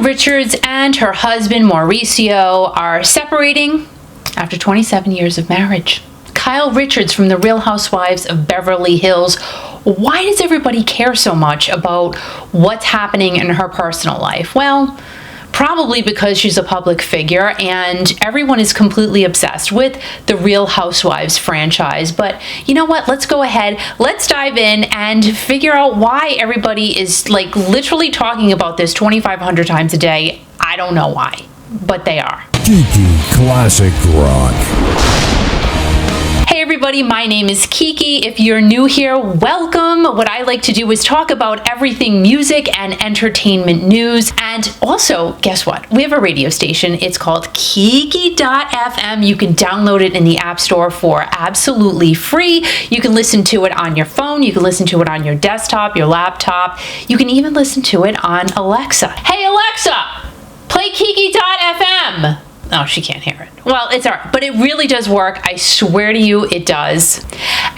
Richards and her husband Mauricio are separating after 27 years of marriage. Kyle Richards from The Real Housewives of Beverly Hills. Why does everybody care so much about what's happening in her personal life? Well, probably because she's a public figure and everyone is completely obsessed with the Real Housewives franchise. But you know what? Let's go ahead. Let's dive in and figure out why everybody is like literally talking about this 2,500 times a day. I don't know why, but they are. Kiki Classic Rock. Hey everybody, my name is Kiki. If you're new here, welcome. What I like to do is talk about everything music and entertainment news. And also, guess what? We have a radio station. It's called Kiki.fm. You can download it in the App Store for absolutely free. You can listen to it on your phone. You can listen to it on your desktop, your laptop. You can even listen to it on Alexa. Hey Alexa, play Kiki.fm. Oh, she can't hear it. Well, it's all right, but it really does work. I swear to you, it does.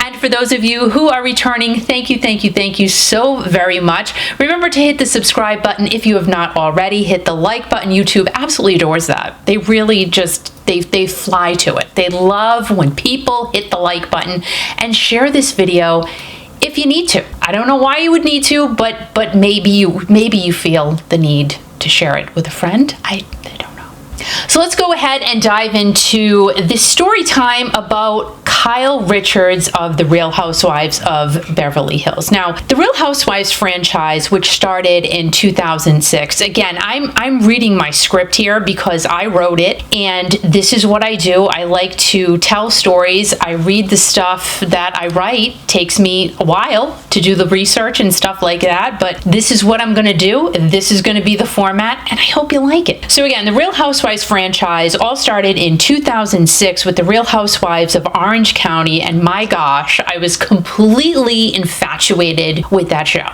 And for those of you who are returning, thank you so very much. Remember to hit the subscribe button if you have not already. Hit the like button. YouTube absolutely adores that. They really just, they fly to it. They love when people hit the like button and share this video if you need to. I don't know why you would need to, but maybe you feel the need to share it with a friend. I don't know. So let's go ahead and dive into this story time about Kyle Richards of The Real Housewives of Beverly Hills. Now, The Real Housewives franchise, which started in 2006, again, I'm reading my script here because I wrote it, and this is what I do. I like to tell stories. I read the stuff that I write. It takes me a while to do the research and stuff like that, but this is what I'm going to do. This is going to be the format, and I hope you like it. So again, The Real Housewives franchise all started in 2006 with The Real Housewives of Orange County, and my gosh, I was completely infatuated with that show.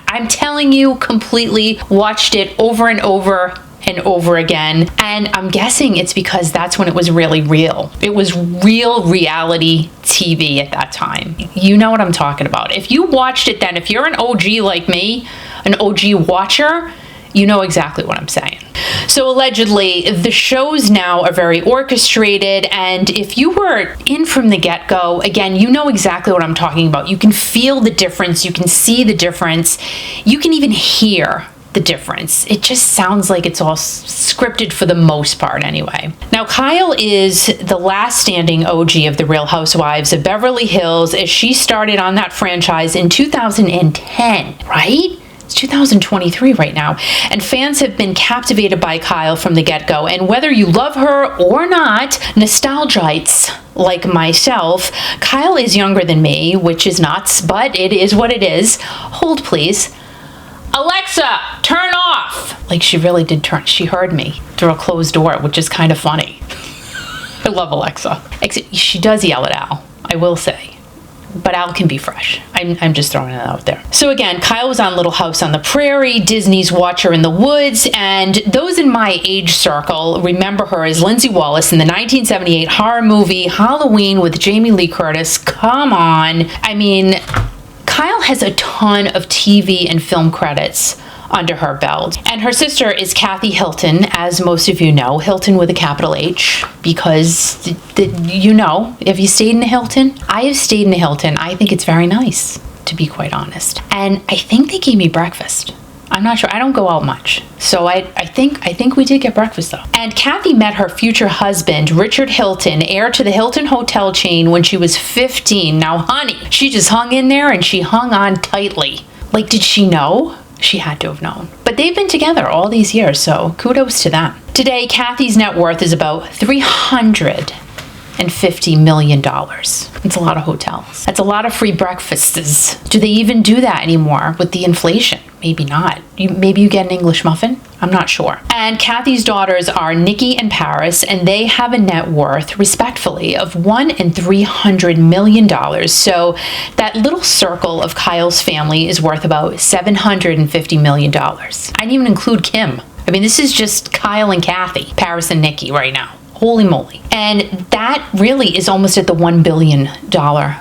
I'm telling you, completely watched it over and over and over again, and I'm guessing it's because that's when it was really real. It was real reality TV at that time. You know what I'm talking about. If you watched it then, if you're an OG like me, an OG watcher, you know exactly what I'm saying. So allegedly, the shows now are very orchestrated, and if you were in from the get-go, again, you know exactly what I'm talking about. You can feel the difference, you can see the difference, you can even hear the difference. It just sounds like it's all scripted for the most part anyway. Now, Kyle is the last standing OG of The Real Housewives of Beverly Hills as she started on that franchise in 2010, right? It's 2023 right now, and fans have been captivated by Kyle from the get-go. And whether you love her or not, nostalgites like myself, Kyle is younger than me, which is nuts, but it is what it is. Hold, please. Alexa, turn off. Like she really did turn. She heard me through a closed door, which is kind of funny. I love Alexa. She does yell at Al, I will say. But Al can be fresh. I'm just throwing it out there. So again, Kyle was on Little House on the Prairie, Disney's Watcher in the Woods, and those in my age circle remember her as Lindsay Wallace in the 1978 horror movie Halloween with Jamie Lee Curtis. Come on. I mean, Kyle has a ton of TV and film credits under her belt. And her sister is Kathy Hilton, as most of you know, Hilton with a capital H, because you know, have you stayed in a Hilton? I have stayed in a Hilton. I think it's very nice, to be quite honest. And I think they gave me breakfast. I'm not sure. I don't go out much. So I think we did get breakfast though. And Kathy met her future husband, Richard Hilton, heir to the Hilton hotel chain, when she was 15. Now, honey, she just hung in there and she hung on tightly. Like, did she know? She had to have known. But they've been together all these years, so kudos to them. Today, Kathy's net worth is about $350 million. It's a lot of hotels. That's a lot of free breakfasts. Do they even do that anymore with the inflation? Maybe not. Maybe you get an English muffin? I'm not sure. And Kathy's daughters are Nikki and Paris, and they have a net worth, respectfully, of $1 and $300 million. So that little circle of Kyle's family is worth about $750 million. I didn't even include Kim. I mean, this is just Kyle and Kathy, Paris and Nikki right now. Holy moly. And that really is almost at the $1 billion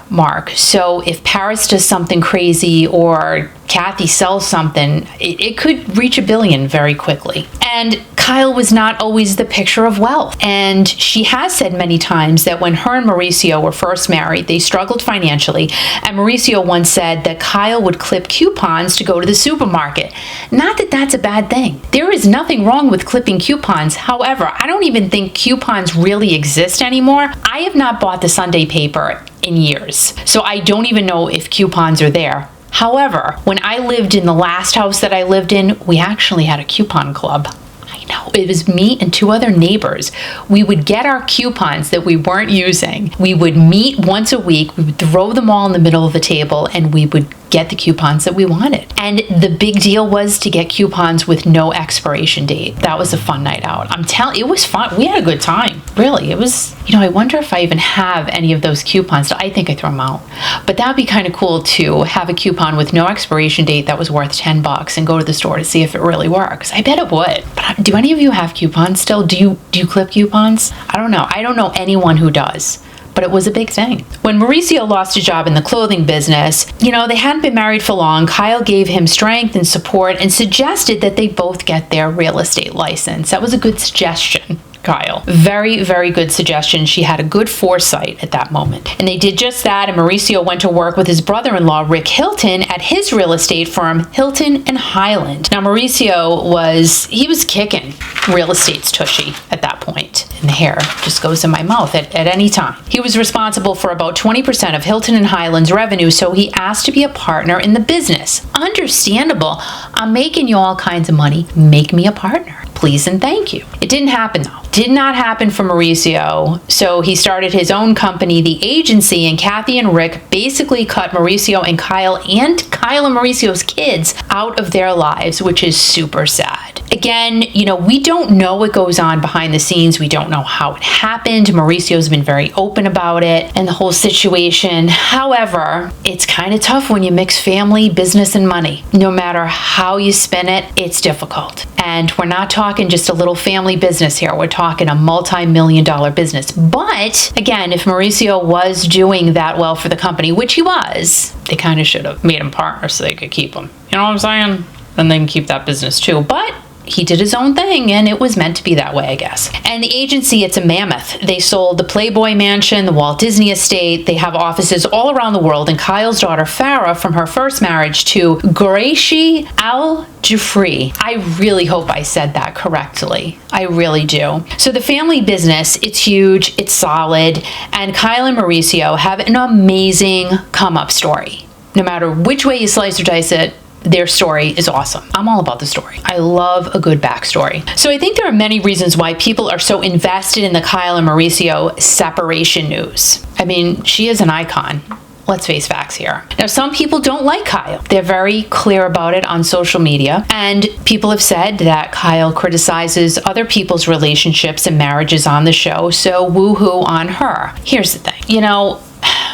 mark. So if Paris does something crazy or Kathy sells something, it could reach $1 billion very quickly. And Kyle was not always the picture of wealth. And she has said many times that when her and Mauricio were first married, they struggled financially. And Mauricio once said that Kyle would clip coupons to go to the supermarket. Not that that's a bad thing. There is nothing wrong with clipping coupons. However, I don't even think coupons really exist anymore. I have not bought the Sunday paper in years, so I don't even know if coupons are there. However, when I lived in the last house that I lived in, we actually had a coupon club. I know. It was me and 2 other neighbors. We would get our coupons that we weren't using. We would meet once a week. We would throw them all in the middle of the table and we would get the coupons that we wanted. And the big deal was to get coupons with no expiration date. That was a fun night out. I'm telling you, it was fun. We had a good time. Really. It was, I wonder if I even have any of those coupons. I think I threw them out. But that would be kind of cool to have a coupon with no expiration date that was worth $10 and go to the store to see if it really works. I bet it would. But do any of you have coupons still? Do you clip coupons? I don't know. I don't know anyone who does. But it was a big thing. When Mauricio lost a job in the clothing business, they hadn't been married for long. Kyle gave him strength and support and suggested that they both get their real estate license. That was a good suggestion, Kyle. Very, very good suggestion. She had a good foresight at that moment. And they did just that, and Mauricio went to work with his brother-in-law, Rick Hilton, at his real estate firm, Hilton and Highland. Now, Mauricio was kicking real estate's tushy at that point. And the hair just goes in my mouth at any time. He was responsible for about 20% of Hilton and Highland's revenue, so he asked to be a partner in the business. Understandable. I'm making you all kinds of money. Make me a partner. Please and thank you. It didn't happen though. Did not happen for Mauricio. So he started his own company, The Agency, and Kathy and Rick basically cut Mauricio and Kyle and Mauricio's kids out of their lives, which is super sad. Again, we don't know what goes on behind the scenes. We don't know how it happened. Mauricio's been very open about it and the whole situation. However, it's kind of tough when you mix family, business, and money. No matter how you spin it, it's difficult. And we're not talking just a little family business here. We're talking a multi-million-dollar business. But again, if Mauricio was doing that well for the company, which he was, they kind of should have made him partners so they could keep him. You know what I'm saying? And they can keep that business too. But he did his own thing, and it was meant to be that way, I guess. And The Agency, it's a mammoth. They sold the Playboy Mansion, the Walt Disney Estate. They have offices all around the world. And Kyle's daughter, Farah, from her first marriage to Qureshi Al-Jufri. I really hope I said that correctly. I really do. So the family business, it's huge, it's solid, and Kyle and Mauricio have an amazing come-up story. No matter which way you slice or dice it, their story is awesome. I'm all about the story. I love a good backstory. So I think there are many reasons why people are so invested in the Kyle and Mauricio separation news. I mean, she is an icon. Let's face facts here. Now, some people don't like Kyle. They're very clear about it on social media. And people have said that Kyle criticizes other people's relationships and marriages on the show. So woohoo on her. Here's the thing.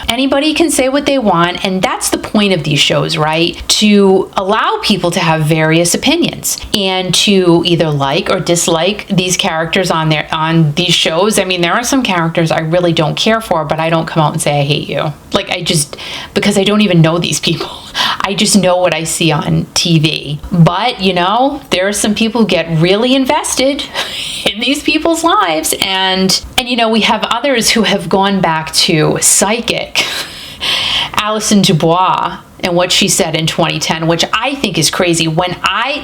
Anybody can say what they want, and that's the point of these shows, right? To allow people to have various opinions and to either like or dislike these characters on these shows. I mean, there are some characters I really don't care for, but I don't come out and say I hate you. Because I don't even know these people. I just know what I see on TV. But, there are some people who get really invested in these people's lives. And we have others who have gone back to psychic Alison Dubois and what she said in 2010, which I think is crazy. When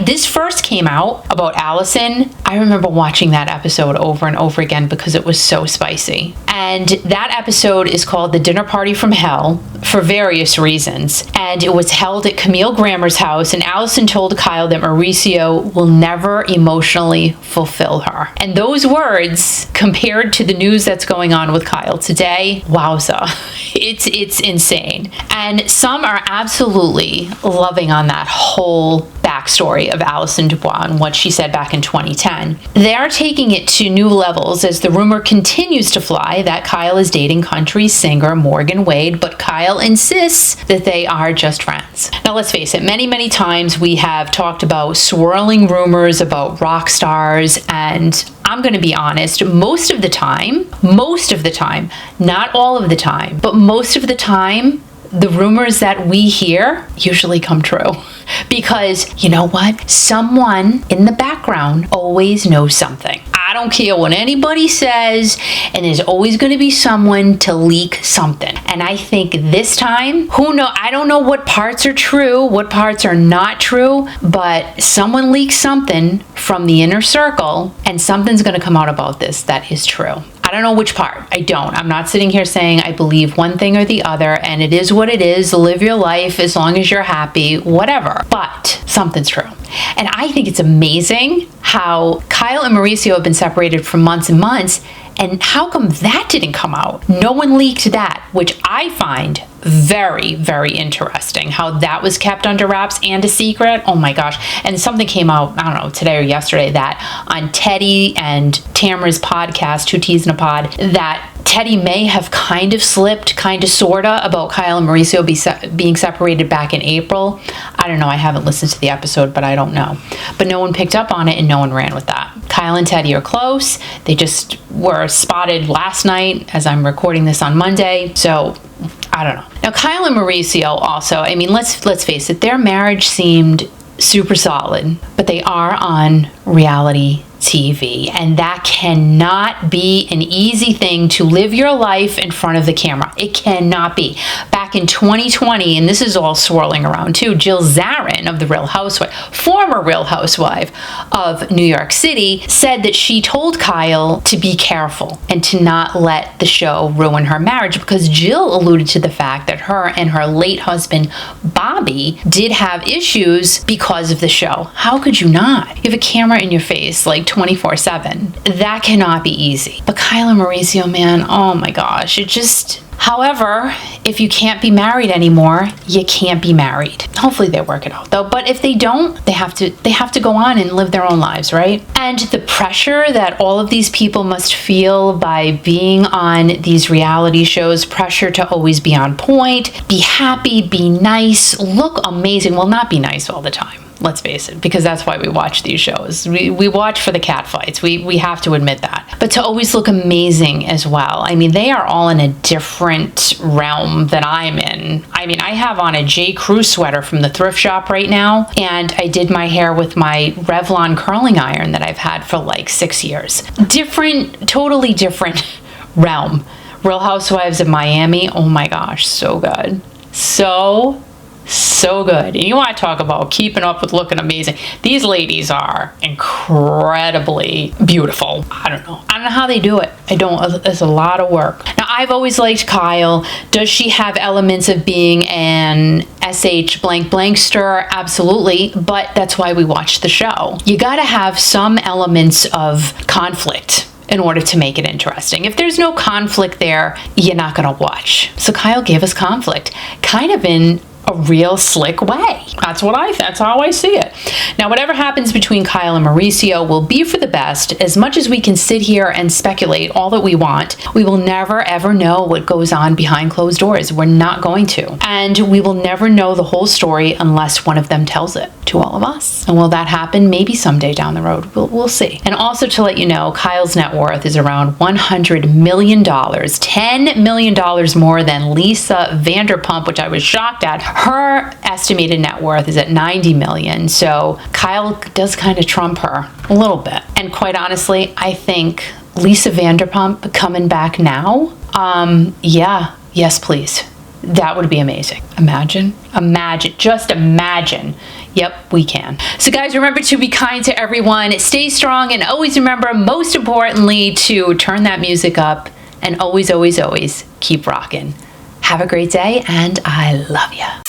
this first came out about Allison, I remember watching that episode over and over again because it was so spicy. And that episode is called The Dinner Party from Hell for various reasons. And it was held at Camille Grammer's house, and Allison told Kyle that Mauricio will never emotionally fulfill her. And those words, compared to the news that's going on with Kyle today, wowza, it's insane. And some are absolutely loving on that whole backstory of Alison Dubois and what she said back in 2010. They're taking it to new levels as the rumor continues to fly that Kyle is dating country singer Morgan Wade, but Kyle insists that they are just friends. Now, let's face it, many, many times we have talked about swirling rumors about rock stars, and I'm going to be honest, most of the time, not all of the time, but most of the time, the rumors that we hear usually come true. Because you know what? Someone in the background always knows something. I don't care what anybody says, and there's always going to be someone to leak something. And I think this time, I don't know what parts are true, what parts are not true, but someone leaks something from the inner circle, and something's going to come out about this that is true. I don't know which part. I'm not sitting here saying I believe one thing or the other, and it is what it is. Live your life as long as you're happy, whatever. But something's true. And I think it's amazing how Kyle and Mauricio have been separated for months and months, and how come that didn't come out? No one leaked that, which I find very, very interesting, how that was kept under wraps and a secret. Oh my gosh. And something came out, I don't know, today or yesterday, that on Teddy and Tamara's podcast, Two Teas in a Pod, that Teddy may have kind of slipped, kind of, sorta, about Kyle and Mauricio being separated back in April. I don't know. I haven't listened to the episode, but I don't know. But no one picked up on it and no one ran with that. Kyle and Teddy are close. They just were spotted last night as I'm recording this on Monday. So I don't know. Now, Kyle and Mauricio also, I mean, let's face it, their marriage seemed super solid, but they are on reality TV, and that cannot be an easy thing to live your life in front of the camera. It cannot be. Back in 2020, and this is all swirling around too, Jill Zarin of the Real Housewife, former Real Housewife of New York City, said that she told Kyle to be careful and to not let the show ruin her marriage, because Jill alluded to the fact that her and her late husband, Bobby, did have issues because of the show. How could you not? You have a camera in your face like 24/7. That cannot be easy. But Kyle and Mauricio, man, oh my gosh, it just... However, if you can't be married anymore, you can't be married. Hopefully they work it out though. But if they don't, they have to go on and live their own lives, right? And the pressure that all of these people must feel by being on these reality shows, pressure to always be on point, be happy, be nice, look amazing. Well, not be nice all the time. Let's face it, because that's why we watch these shows. We watch for the cat fights. We have to admit that. But to always look amazing as well. I mean, they are all in a different realm than I'm in. I mean, I have on a J. Crew sweater from the thrift shop right now, and I did my hair with my Revlon curling iron that I've had for like 6 years. Different, totally different realm. Real Housewives of Miami, oh my gosh, so good. So good. And you want to talk about keeping up with looking amazing. These ladies are incredibly beautiful. I don't know how they do it. It's a lot of work. Now, I've always liked Kyle. Does she have elements of being an SH blank blankster? Absolutely. But that's why we watch the show. You got to have some elements of conflict in order to make it interesting. If there's no conflict there, you're not going to watch. So Kyle gave us conflict, kind of in a real slick way. That's how I see it. Now, whatever happens between Kyle and Mauricio will be for the best. As much as we can sit here and speculate all that we want, we will never ever know what goes on behind closed doors. We're not going to. And we will never know the whole story unless one of them tells it to all of us. And will that happen? Maybe someday down the road. We'll see. And also to let you know, Kyle's net worth is around $100 million, $10 million more than Lisa Vanderpump, which I was shocked at. Her estimated net worth is at $90 million. So Kyle does kind of trump her a little bit. And quite honestly, I think Lisa Vanderpump coming back now, yes, please. That would be amazing. Imagine, just imagine. Yep, we can. So guys, remember to be kind to everyone, stay strong, and always remember, most importantly, to turn that music up and always, always, always keep rocking. Have a great day, and I love you.